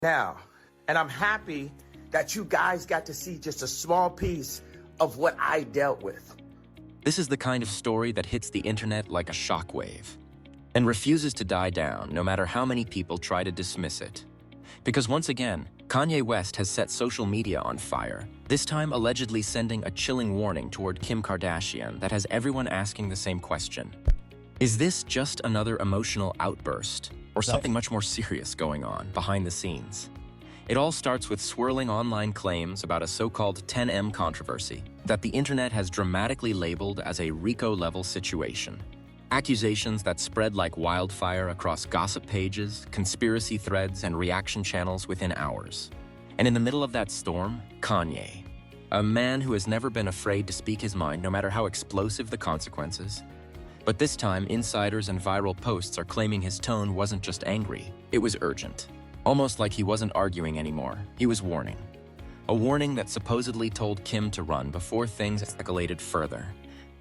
now. And I'm happy that you guys got to see just a small piece of what I dealt with. This is the kind of story that hits the internet like a shockwave and refuses to die down no matter how many people try to dismiss it. Because once again, Kanye West has set social media on fire, this time allegedly sending a chilling warning toward Kim Kardashian that has everyone asking the same question. Is this just another emotional outburst, or something much more serious going on behind the scenes? It all starts with swirling online claims about a so-called 10M controversy that the internet has dramatically labeled as a RICO-level situation. Accusations that spread like wildfire across gossip pages, conspiracy threads, and reaction channels within hours. And in the middle of that storm, Kanye, a man who has never been afraid to speak his mind no matter how explosive the consequences. But this time, insiders and viral posts are claiming his tone wasn't just angry, it was urgent. Almost like he wasn't arguing anymore, he was warning. A warning that supposedly told Kim to run before things escalated further.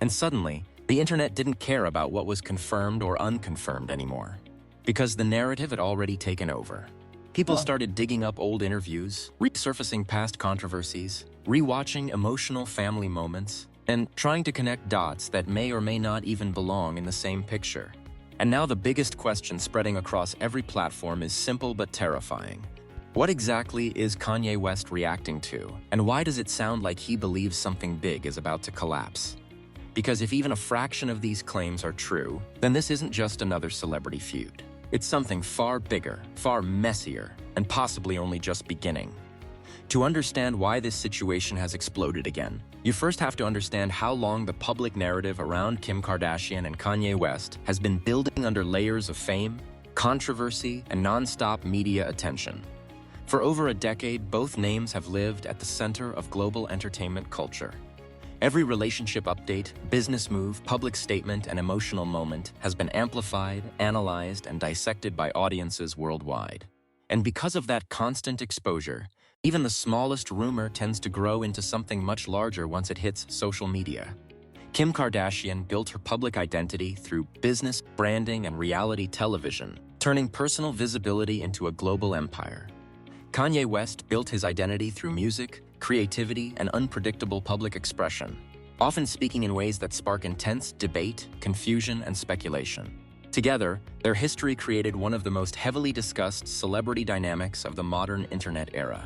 And suddenly, the internet didn't care about what was confirmed or unconfirmed anymore, because the narrative had already taken over. People started digging up old interviews, resurfacing past controversies, rewatching emotional family moments, and trying to connect dots that may or may not even belong in the same picture. And now the biggest question spreading across every platform is simple but terrifying. What exactly is Kanye West reacting to, and why does it sound like he believes something big is about to collapse? Because if even a fraction of these claims are true, then this isn't just another celebrity feud. It's something far bigger, far messier, and possibly only just beginning. To understand why this situation has exploded again, you first have to understand how long the public narrative around Kim Kardashian and Kanye West has been building under layers of fame, controversy, and non-stop media attention. For over a decade, both names have lived at the center of global entertainment culture. Every relationship update, business move, public statement, and emotional moment has been amplified, analyzed, and dissected by audiences worldwide. And because of that constant exposure, even the smallest rumor tends to grow into something much larger once it hits social media. Kim Kardashian built her public identity through business, branding, and reality television, turning personal visibility into a global empire. Kanye West built his identity through music, creativity, and unpredictable public expression, often speaking in ways that spark intense debate, confusion, and speculation. Together, their history created one of the most heavily discussed celebrity dynamics of the modern internet era.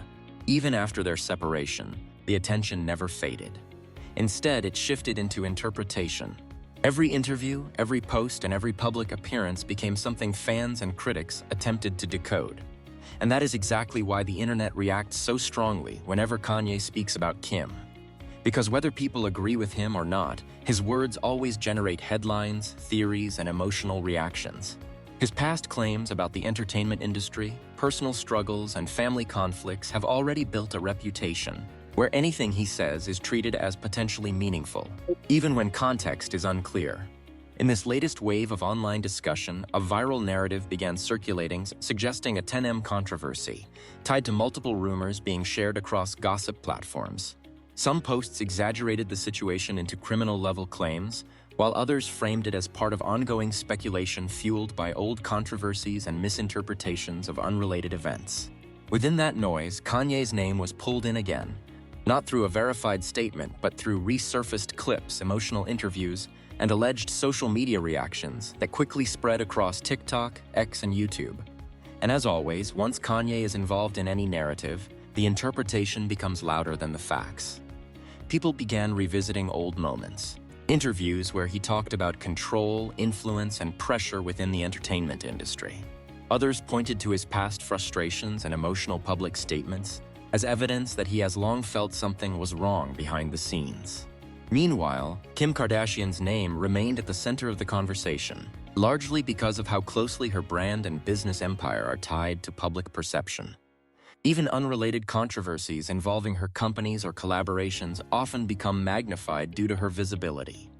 Even after their separation, the attention never faded. Instead, it shifted into interpretation. Every interview, every post, and every public appearance became something fans and critics attempted to decode. And that is exactly why the internet reacts so strongly whenever Kanye speaks about Kim. Because whether people agree with him or not, his words always generate headlines, theories, and emotional reactions. His past claims about the entertainment industry, personal struggles, and family conflicts have already built a reputation where anything he says is treated as potentially meaningful, even when context is unclear. In this latest wave of online discussion, a viral narrative began circulating suggesting a 10M controversy, tied to multiple rumors being shared across gossip platforms. Some posts exaggerated the situation into criminal-level claims, while others framed it as part of ongoing speculation fueled by old controversies and misinterpretations of unrelated events. Within that noise, Kanye's name was pulled in again, not through a verified statement, but through resurfaced clips, emotional interviews, and alleged social media reactions that quickly spread across TikTok, X, and YouTube. And as always, once Kanye is involved in any narrative, the interpretation becomes louder than the facts. People began revisiting old moments, interviews where he talked about control, influence, and pressure within the entertainment industry. Others pointed to his past frustrations and emotional public statements as evidence that he has long felt something was wrong behind the scenes. Meanwhile, Kim Kardashian's name remained at the center of the conversation, largely because of how closely her brand and business empire are tied to public perception. Even unrelated controversies involving her companies or collaborations often become magnified due to her visibility.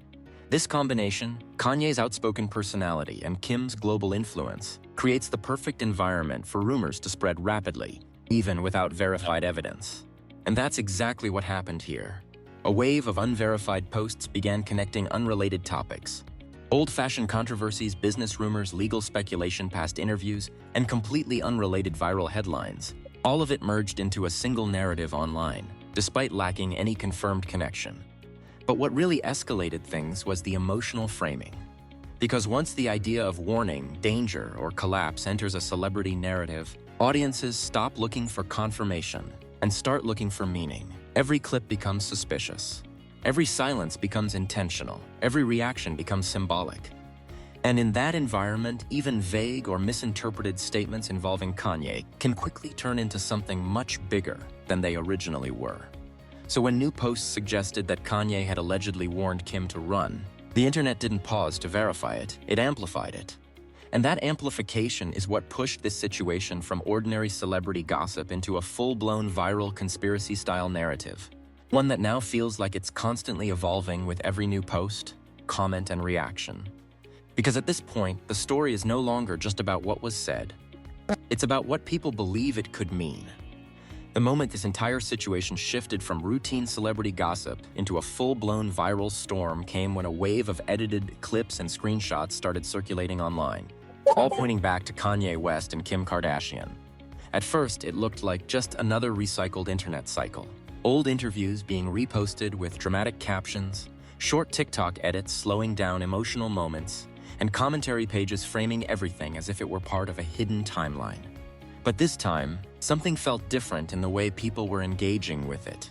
This combination, Kanye's outspoken personality and Kim's global influence, creates the perfect environment for rumors to spread rapidly, even without verified evidence. And that's exactly what happened here. A wave of unverified posts began connecting unrelated topics. Old-fashioned controversies, business rumors, legal speculation, past interviews, and completely unrelated viral headlines, All of it merged into a single narrative online, despite lacking any confirmed connection. But what really escalated things was the emotional framing. Because once the idea of warning, danger, or collapse enters a celebrity narrative, audiences stop looking for confirmation and start looking for meaning. Every clip becomes suspicious. Every silence becomes intentional. Every reaction becomes symbolic. And in that environment, even vague or misinterpreted statements involving Kanye can quickly turn into something much bigger than they originally were. So when new posts suggested that Kanye had allegedly warned Kim to run, the internet didn't pause to verify it, it amplified it. And that amplification is what pushed this situation from ordinary celebrity gossip into a full-blown viral conspiracy-style narrative. One that now feels like it's constantly evolving with every new post, comment, and reaction. Because at this point, the story is no longer just about what was said. It's about what people believe it could mean. The moment this entire situation shifted from routine celebrity gossip into a full-blown viral storm came when a wave of edited clips and screenshots started circulating online, all pointing back to Kanye West and Kim Kardashian. At first, it looked like just another recycled internet cycle. Old interviews being reposted with dramatic captions, short TikTok edits slowing down emotional moments, and commentary pages framing everything as if it were part of a hidden timeline. But this time, something felt different in the way people were engaging with it.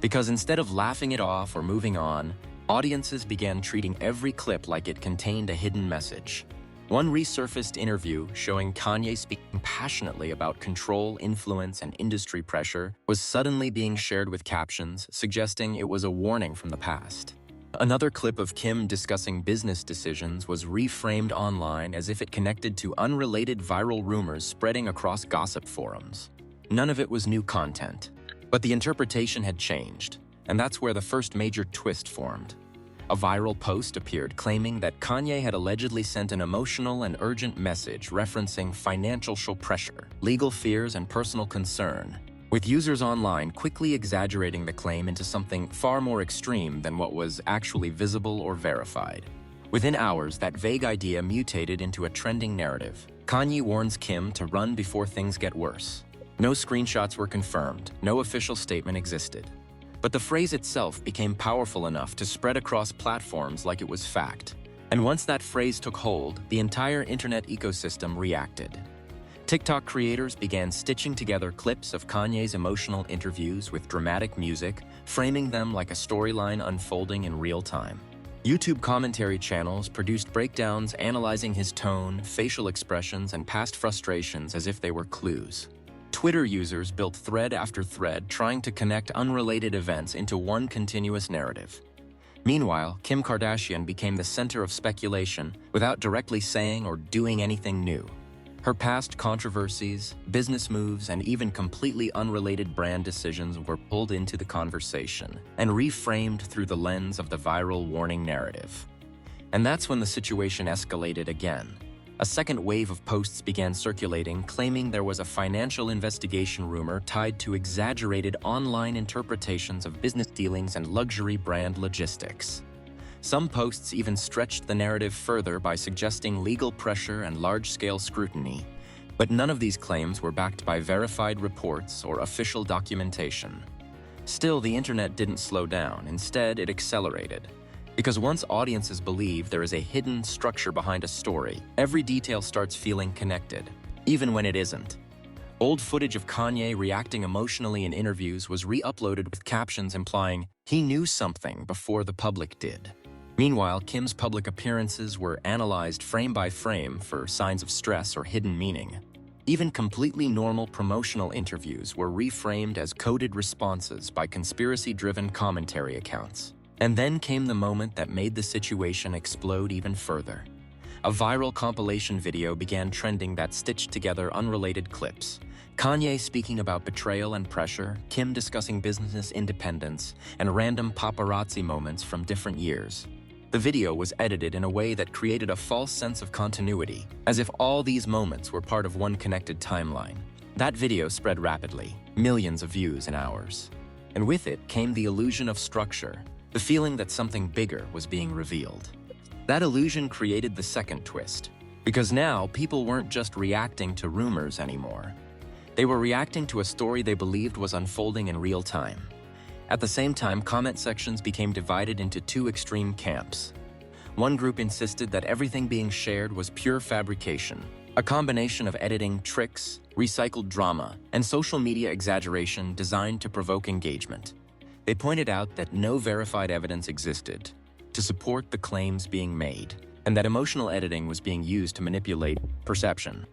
Because instead of laughing it off or moving on, audiences began treating every clip like it contained a hidden message. One resurfaced interview showing Kanye speaking passionately about control, influence, and industry pressure was suddenly being shared with captions suggesting it was a warning from the past. Another clip of Kim discussing business decisions was reframed online as if it connected to unrelated viral rumors spreading across gossip forums. None of it was new content, but the interpretation had changed, and that's where the first major twist formed. A viral post appeared claiming that Kanye had allegedly sent an emotional and urgent message referencing financial pressure, legal fears, and personal concern, with users online quickly exaggerating the claim into something far more extreme than what was actually visible or verified. Within hours, that vague idea mutated into a trending narrative. Kanye warns Kim to run before things get worse. No screenshots were confirmed, no official statement existed. But the phrase itself became powerful enough to spread across platforms like it was fact. And once that phrase took hold, the entire internet ecosystem reacted. TikTok creators began stitching together clips of Kanye's emotional interviews with dramatic music, framing them like a storyline unfolding in real time. YouTube commentary channels produced breakdowns analyzing his tone, facial expressions, and past frustrations as if they were clues. Twitter users built thread after thread trying to connect unrelated events into one continuous narrative. Meanwhile, Kim Kardashian became the center of speculation without directly saying or doing anything new. Her past controversies, business moves, and even completely unrelated brand decisions were pulled into the conversation and reframed through the lens of the viral warning narrative. And that's when the situation escalated again. A second wave of posts began circulating claiming there was a financial investigation rumor tied to exaggerated online interpretations of business dealings and luxury brand logistics. Some posts even stretched the narrative further by suggesting legal pressure and large-scale scrutiny, but none of these claims were backed by verified reports or official documentation. Still, the internet didn't slow down. Instead, it accelerated. Because once audiences believe there is a hidden structure behind a story, every detail starts feeling connected, even when it isn't. Old footage of Kanye reacting emotionally in interviews was re-uploaded with captions implying he knew something before the public did. Meanwhile, Kim's public appearances were analyzed frame by frame for signs of stress or hidden meaning. Even completely normal promotional interviews were reframed as coded responses by conspiracy-driven commentary accounts. And then came the moment that made the situation explode even further. A viral compilation video began trending that stitched together unrelated clips. Kanye speaking about betrayal and pressure, Kim discussing business independence, and random paparazzi moments from different years. The video was edited in a way that created a false sense of continuity, as if all these moments were part of one connected timeline. That video spread rapidly, millions of views in hours. And with it came the illusion of structure, the feeling that something bigger was being revealed. That illusion created the second twist, because now people weren't just reacting to rumors anymore. They were reacting to a story they believed was unfolding in real time. At the same time, comment sections became divided into two extreme camps. One group insisted that everything being shared was pure fabrication, a combination of editing tricks, recycled drama, and social media exaggeration designed to provoke engagement. They pointed out that no verified evidence existed to support the claims being made, and that emotional editing was being used to manipulate perception.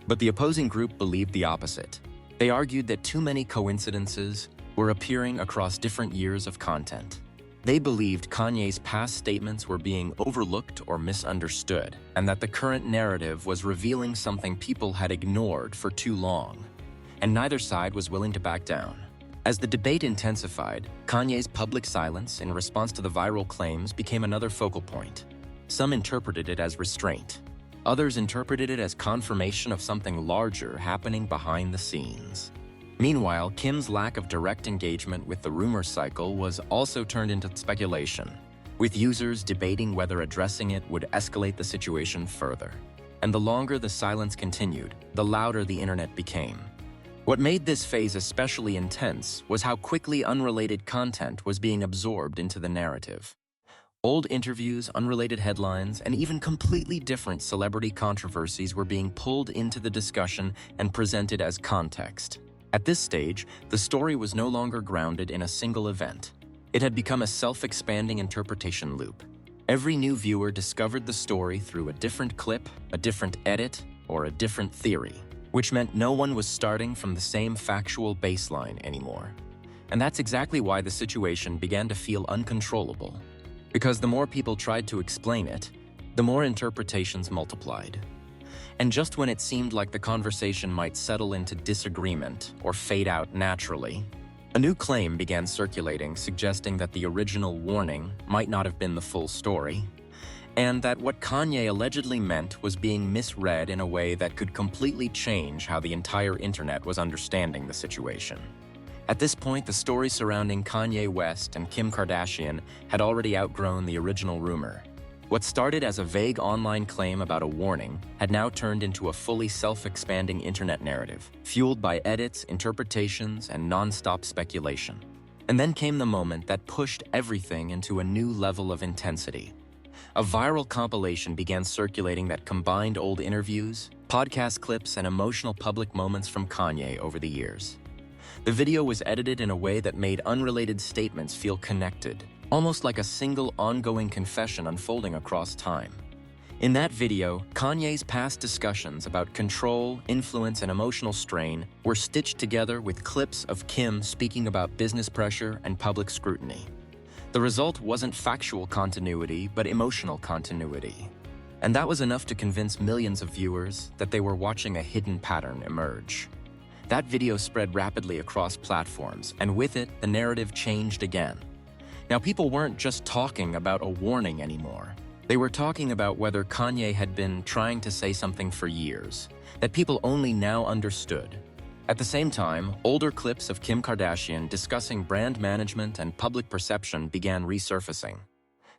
But the opposing group believed the opposite. They argued that too many coincidences were appearing across different years of content. They believed Kanye's past statements were being overlooked or misunderstood, and that the current narrative was revealing something people had ignored for too long. And neither side was willing to back down. As the debate intensified, Kanye's public silence in response to the viral claims became another focal point. Some interpreted it as restraint. Others interpreted it as confirmation of something larger happening behind the scenes. Meanwhile, Kim's lack of direct engagement with the rumor cycle was also turned into speculation, with users debating whether addressing it would escalate the situation further. And the longer the silence continued, the louder the internet became. What made this phase especially intense was how quickly unrelated content was being absorbed into the narrative. Old interviews, unrelated headlines, and even completely different celebrity controversies were being pulled into the discussion and presented as context. At this stage, the story was no longer grounded in a single event. It had become a self-expanding interpretation loop. Every new viewer discovered the story through a different clip, a different edit, or a different theory, which meant no one was starting from the same factual baseline anymore. And that's exactly why the situation began to feel uncontrollable. Because the more people tried to explain it, the more interpretations multiplied. And just when it seemed like the conversation might settle into disagreement or fade out naturally, a new claim began circulating suggesting that the original warning might not have been the full story, and that what Kanye allegedly meant was being misread in a way that could completely change how the entire internet was understanding the situation. At this point, the story surrounding Kanye West and Kim Kardashian had already outgrown the original rumor. What started as a vague online claim about a warning had now turned into a fully self-expanding internet narrative, fueled by edits, interpretations, and non-stop speculation. And then came the moment that pushed everything into a new level of intensity. A viral compilation began circulating that combined old interviews, podcast clips, and emotional public moments from Kanye over the years. The video was edited in a way that made unrelated statements feel connected, almost like a single ongoing confession unfolding across time. In that video, Kanye's past discussions about control, influence, and emotional strain were stitched together with clips of Kim speaking about business pressure and public scrutiny. The result wasn't factual continuity, but emotional continuity. And that was enough to convince millions of viewers that they were watching a hidden pattern emerge. That video spread rapidly across platforms, and with it, the narrative changed again. Now, people weren't just talking about a warning anymore. They were talking about whether Kanye had been trying to say something for years, that people only now understood. At the same time, older clips of Kim Kardashian discussing brand management and public perception began resurfacing.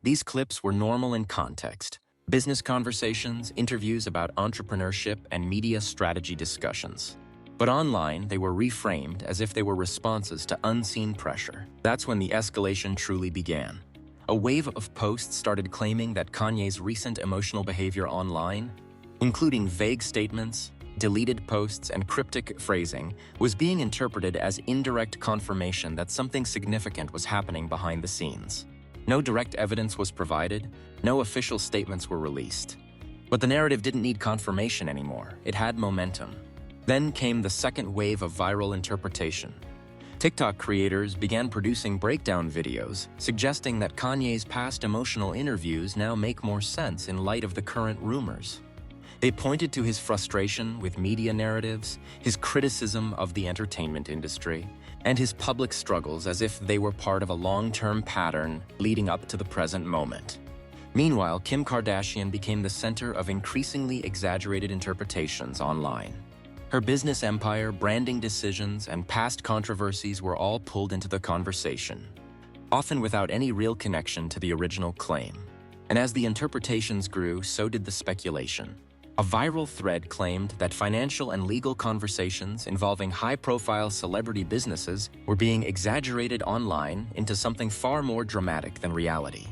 These clips were normal in context: business conversations, interviews about entrepreneurship, and media strategy discussions. But online, they were reframed as if they were responses to unseen pressure. That's when the escalation truly began. A wave of posts started claiming that Kanye's recent emotional behavior online, including vague statements, deleted posts, and cryptic phrasing, was being interpreted as indirect confirmation that something significant was happening behind the scenes. No direct evidence was provided, no official statements were released. But the narrative didn't need confirmation anymore. It had momentum. Then came the second wave of viral interpretation. TikTok creators began producing breakdown videos, suggesting that Kanye's past emotional interviews now make more sense in light of the current rumors. They pointed to his frustration with media narratives, his criticism of the entertainment industry, and his public struggles as if they were part of a long-term pattern leading up to the present moment. Meanwhile, Kim Kardashian became the center of increasingly exaggerated interpretations online. Her business empire, branding decisions, and past controversies were all pulled into the conversation, often without any real connection to the original claim. And as the interpretations grew, so did the speculation. A viral thread claimed that financial and legal conversations involving high-profile celebrity businesses were being exaggerated online into something far more dramatic than reality.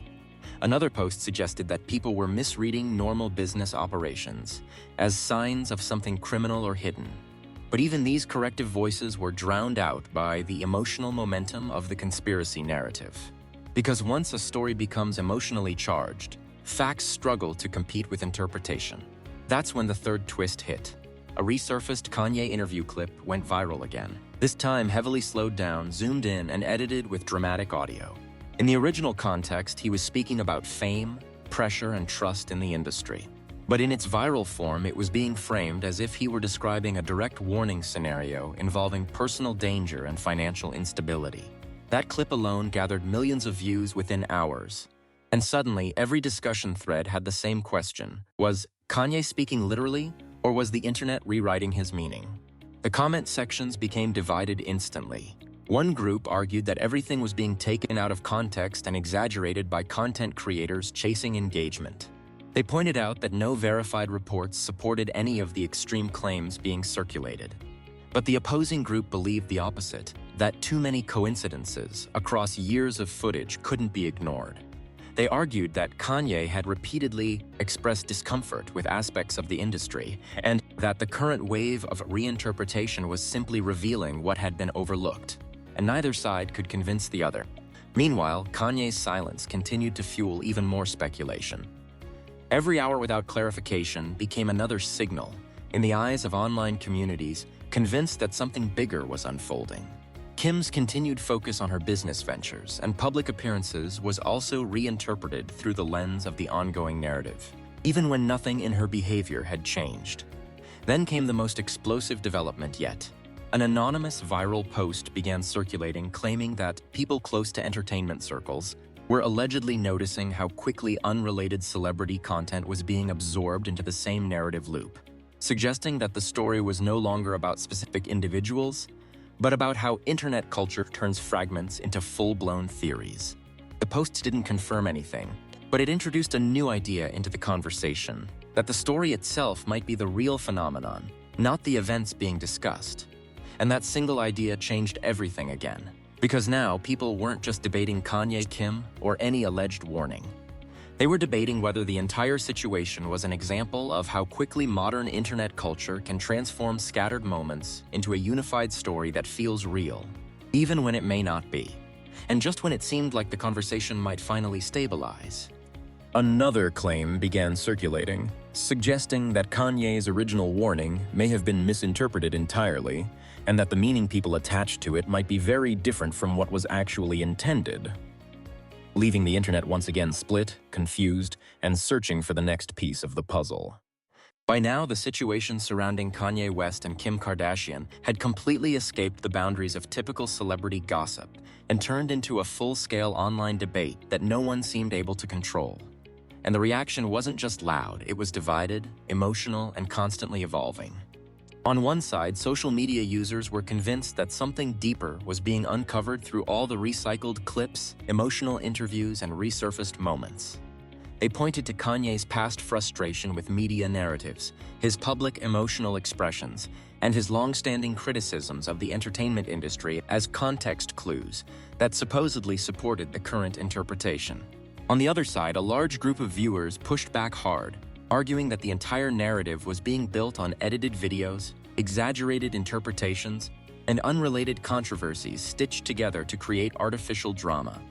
Another post suggested that people were misreading normal business operations as signs of something criminal or hidden. But even these corrective voices were drowned out by the emotional momentum of the conspiracy narrative. Because once a story becomes emotionally charged, facts struggle to compete with interpretation. That's when the third twist hit. A resurfaced Kanye interview clip went viral again. This time heavily slowed down, zoomed in, and edited with dramatic audio. In the original context, he was speaking about fame, pressure, and trust in the industry. But in its viral form, it was being framed as if he were describing a direct warning scenario involving personal danger and financial instability. That clip alone gathered millions of views within hours. And suddenly, every discussion thread had the same question. Was Kanye speaking literally, or was the internet rewriting his meaning? The comment sections became divided instantly. One group argued that everything was being taken out of context and exaggerated by content creators chasing engagement. They pointed out that no verified reports supported any of the extreme claims being circulated. But the opposing group believed the opposite, that too many coincidences across years of footage couldn't be ignored. They argued that Kanye had repeatedly expressed discomfort with aspects of the industry, and that the current wave of reinterpretation was simply revealing what had been overlooked, and neither side could convince the other. Meanwhile, Kanye's silence continued to fuel even more speculation. Every hour without clarification became another signal, in the eyes of online communities, convinced that something bigger was unfolding. Kim's continued focus on her business ventures and public appearances was also reinterpreted through the lens of the ongoing narrative, even when nothing in her behavior had changed. Then came the most explosive development yet. An anonymous viral post began circulating claiming that people close to entertainment circles were allegedly noticing how quickly unrelated celebrity content was being absorbed into the same narrative loop, suggesting that the story was no longer about specific individuals, but about how internet culture turns fragments into full-blown theories. The post didn't confirm anything, but it introduced a new idea into the conversation, that the story itself might be the real phenomenon, not the events being discussed. And that single idea changed everything again, because now people weren't just debating Kanye, Kim, or any alleged warning. They were debating whether the entire situation was an example of how quickly modern internet culture can transform scattered moments into a unified story that feels real, even when it may not be, and just when it seemed like the conversation might finally stabilize. Another claim began circulating, suggesting that Kanye's original warning may have been misinterpreted entirely, and that the meaning people attached to it might be very different from what was actually intended, leaving the internet once again split, confused, and searching for the next piece of the puzzle. By now, the situation surrounding Kanye West and Kim Kardashian had completely escaped the boundaries of typical celebrity gossip and turned into a full-scale online debate that no one seemed able to control. And the reaction wasn't just loud, it was divided, emotional, and constantly evolving. On one side, social media users were convinced that something deeper was being uncovered through all the recycled clips, emotional interviews, and resurfaced moments. They pointed to Kanye's past frustration with media narratives, his public emotional expressions, and his long-standing criticisms of the entertainment industry as context clues that supposedly supported the current interpretation. On the other side, a large group of viewers pushed back hard, arguing that the entire narrative was being built on edited videos, exaggerated interpretations, and unrelated controversies stitched together to create artificial drama.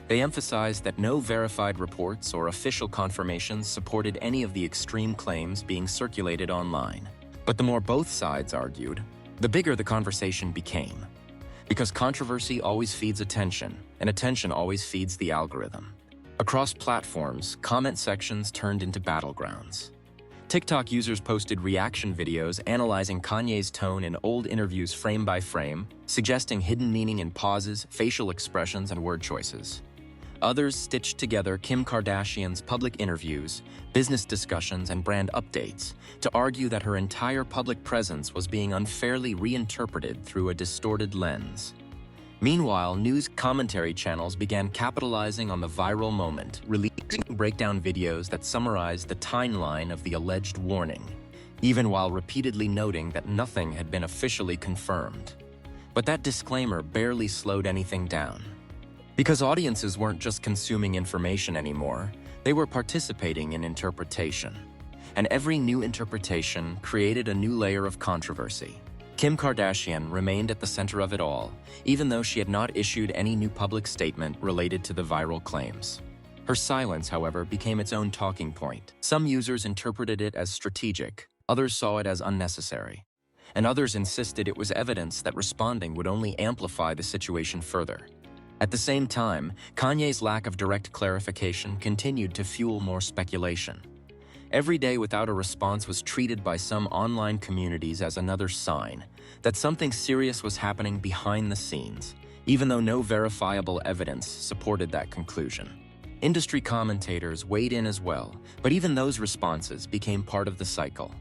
They emphasized that no verified reports or official confirmations supported any of the extreme claims being circulated online. But the more both sides argued, the bigger the conversation became. Because controversy always feeds attention, and attention always feeds the algorithm. Across platforms, comment sections turned into battlegrounds. TikTok users posted reaction videos analyzing Kanye's tone in old interviews frame by frame, suggesting hidden meaning in pauses, facial expressions, and word choices. Others stitched together Kim Kardashian's public interviews, business discussions, and brand updates to argue that her entire public presence was being unfairly reinterpreted through a distorted lens. Meanwhile, news commentary channels began capitalizing on the viral moment, releasing breakdown videos that summarized the timeline of the alleged warning, even while repeatedly noting that nothing had been officially confirmed. But that disclaimer barely slowed anything down. Because audiences weren't just consuming information anymore, they were participating in interpretation. And every new interpretation created a new layer of controversy. Kim Kardashian remained at the center of it all, even though she had not issued any new public statement related to the viral claims. Her silence, however, became its own talking point. Some users interpreted it as strategic, others saw it as unnecessary, and others insisted it was evidence that responding would only amplify the situation further. At the same time, Kanye's lack of direct clarification continued to fuel more speculation. Every day without a response was treated by some online communities as another sign that something serious was happening behind the scenes, even though no verifiable evidence supported that conclusion. Industry commentators weighed in as well, but even those responses became part of the cycle.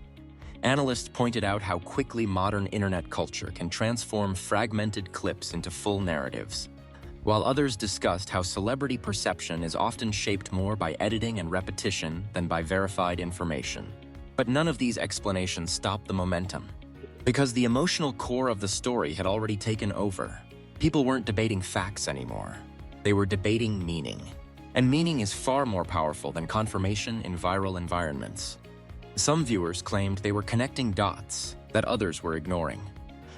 Analysts pointed out how quickly modern internet culture can transform fragmented clips into full narratives, while others discussed how celebrity perception is often shaped more by editing and repetition than by verified information. But none of these explanations stopped the momentum. Because the emotional core of the story had already taken over, people weren't debating facts anymore. They were debating meaning. And meaning is far more powerful than confirmation in viral environments. Some viewers claimed they were connecting dots that others were ignoring.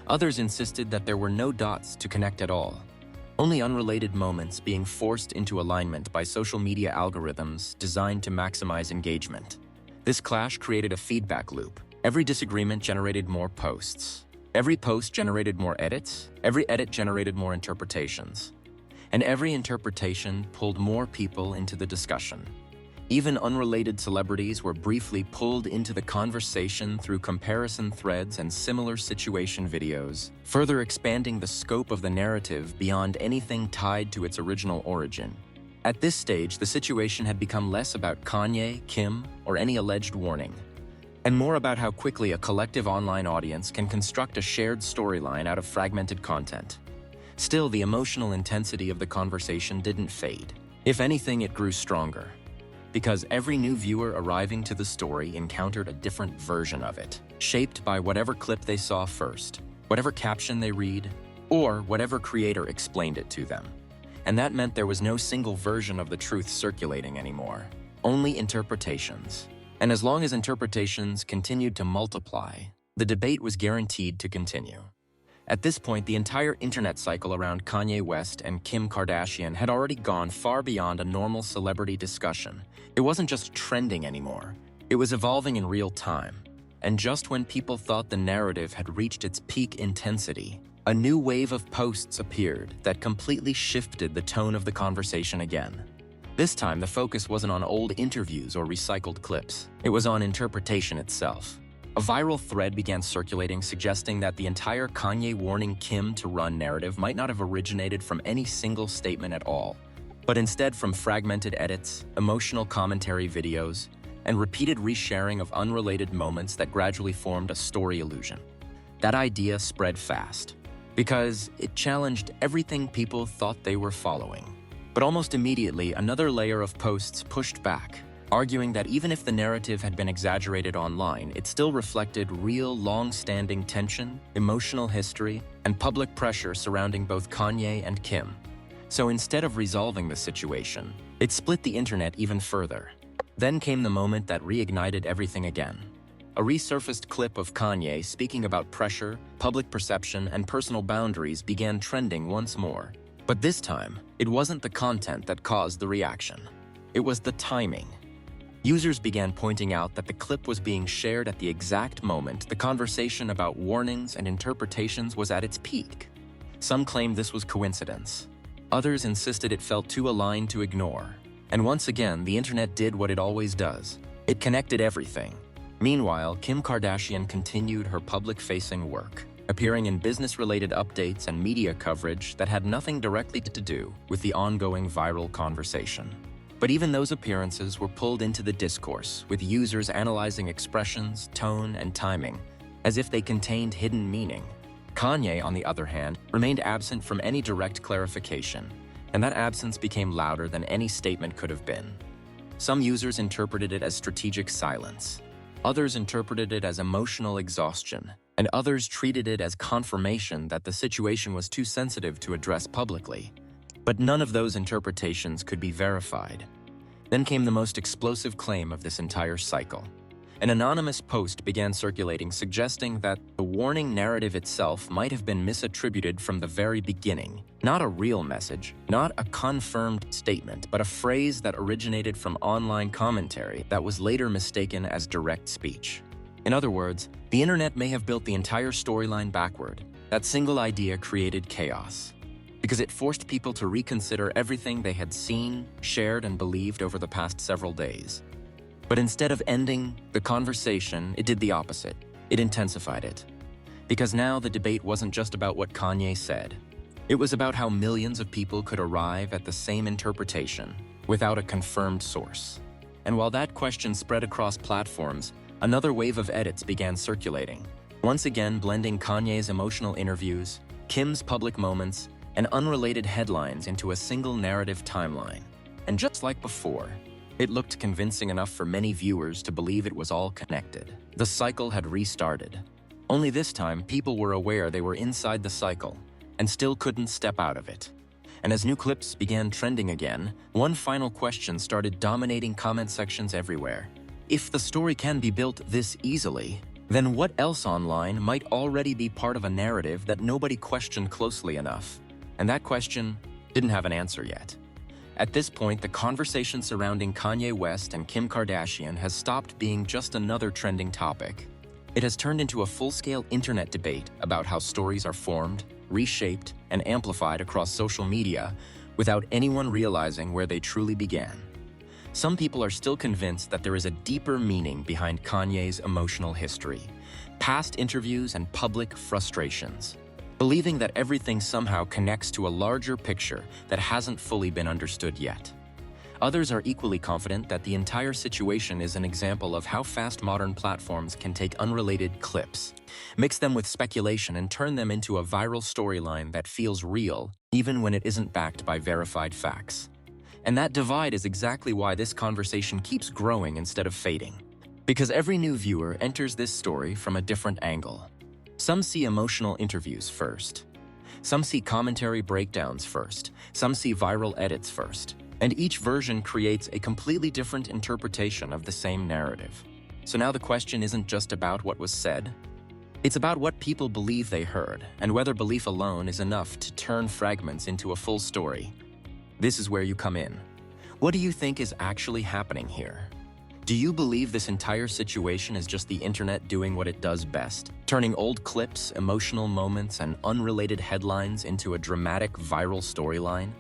Others insisted that there were no dots to connect at all, only unrelated moments being forced into alignment by social media algorithms designed to maximize engagement. This clash created a feedback loop. Every disagreement generated more posts. Every post generated more edits. Every edit generated more interpretations. And every interpretation pulled more people into the discussion. Even unrelated celebrities were briefly pulled into the conversation through comparison threads and similar situation videos, further expanding the scope of the narrative beyond anything tied to its original origin. At this stage, the situation had become less about Kanye, Kim, or any alleged warning, and more about how quickly a collective online audience can construct a shared storyline out of fragmented content. Still, the emotional intensity of the conversation didn't fade. If anything, it grew stronger. Because every new viewer arriving to the story encountered a different version of it, shaped by whatever clip they saw first, whatever caption they read, or whatever creator explained it to them. And that meant there was no single version of the truth circulating anymore, only interpretations. And as long as interpretations continued to multiply, the debate was guaranteed to continue. At this point, the entire internet cycle around Kanye West and Kim Kardashian had already gone far beyond a normal celebrity discussion. It wasn't just trending anymore. It was evolving in real time. And just when people thought the narrative had reached its peak intensity, a new wave of posts appeared that completely shifted the tone of the conversation again. This time, the focus wasn't on old interviews or recycled clips. It was on interpretation itself. A viral thread began circulating suggesting that the entire Kanye warning Kim to run narrative might not have originated from any single statement at all, but instead from fragmented edits, emotional commentary videos, and repeated resharing of unrelated moments that gradually formed a story illusion. That idea spread fast, because it challenged everything people thought they were following. But almost immediately, another layer of posts pushed back, arguing that even if the narrative had been exaggerated online, it still reflected real, long-standing tension, emotional history, and public pressure surrounding both Kanye and Kim. So instead of resolving the situation, it split the internet even further. Then came the moment that reignited everything again. A resurfaced clip of Kanye speaking about pressure, public perception, and personal boundaries began trending once more. But this time, it wasn't the content that caused the reaction. It was the timing. Users began pointing out that the clip was being shared at the exact moment the conversation about warnings and interpretations was at its peak. Some claimed this was coincidence. Others insisted it felt too aligned to ignore. And once again, the internet did what it always does. It connected everything. Meanwhile, Kim Kardashian continued her public-facing work, appearing in business-related updates and media coverage that had nothing directly to do with the ongoing viral conversation. But even those appearances were pulled into the discourse, with users analyzing expressions, tone, and timing, as if they contained hidden meaning. Kanye, on the other hand, remained absent from any direct clarification, and that absence became louder than any statement could have been. Some users interpreted it as strategic silence. Others interpreted it as emotional exhaustion, and others treated it as confirmation that the situation was too sensitive to address publicly. But none of those interpretations could be verified. Then came the most explosive claim of this entire cycle. An anonymous post began circulating suggesting that the warning narrative itself might have been misattributed from the very beginning. Not a real message, not a confirmed statement, but a phrase that originated from online commentary that was later mistaken as direct speech. In other words, the internet may have built the entire storyline backward. That single idea created chaos, because it forced people to reconsider everything they had seen, shared, and believed over the past several days. But instead of ending the conversation, it did the opposite. It intensified it. Because now the debate wasn't just about what Kanye said. It was about how millions of people could arrive at the same interpretation without a confirmed source. And while that question spread across platforms, another wave of edits began circulating, once again blending Kanye's emotional interviews, Kim's public moments, and unrelated headlines into a single narrative timeline. And just like before, it looked convincing enough for many viewers to believe it was all connected. The cycle had restarted. Only this time, people were aware they were inside the cycle and still couldn't step out of it. And as new clips began trending again, one final question started dominating comment sections everywhere. If the story can be built this easily, then what else online might already be part of a narrative that nobody questioned closely enough? And that question didn't have an answer yet. At this point, the conversation surrounding Kanye West and Kim Kardashian has stopped being just another trending topic. It has turned into a full-scale internet debate about how stories are formed, reshaped, and amplified across social media without anyone realizing where they truly began. Some people are still convinced that there is a deeper meaning behind Kanye's emotional history, past interviews and public frustrations, believing that everything somehow connects to a larger picture that hasn't fully been understood yet. Others are equally confident that the entire situation is an example of how fast modern platforms can take unrelated clips, mix them with speculation, and turn them into a viral storyline that feels real, even when it isn't backed by verified facts. And that divide is exactly why this conversation keeps growing instead of fading. Because every new viewer enters this story from a different angle. Some see emotional interviews first. Some see commentary breakdowns first. Some see viral edits first. And each version creates a completely different interpretation of the same narrative. So now the question isn't just about what was said. It's about what people believe they heard, and whether belief alone is enough to turn fragments into a full story. This is where you come in. What do you think is actually happening here? Do you believe this entire situation is just the internet doing what it does best, turning old clips, emotional moments, and unrelated headlines into a dramatic viral storyline?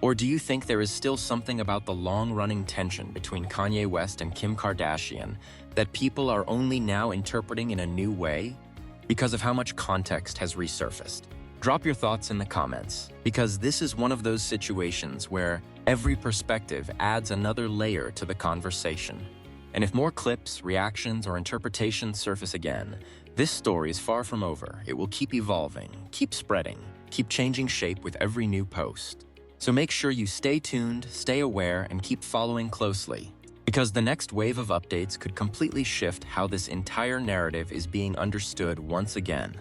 Or do you think there is still something about the long-running tension between Kanye West and Kim Kardashian that people are only now interpreting in a new way because of how much context has resurfaced? Drop your thoughts in the comments, because this is one of those situations where every perspective adds another layer to the conversation. And if more clips, reactions, or interpretations surface again, this story is far from over. It will keep evolving, keep spreading, keep changing shape with every new post. So make sure you stay tuned, stay aware, and keep following closely, because the next wave of updates could completely shift how this entire narrative is being understood once again.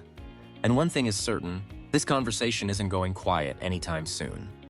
And one thing is certain, this conversation isn't going quiet anytime soon.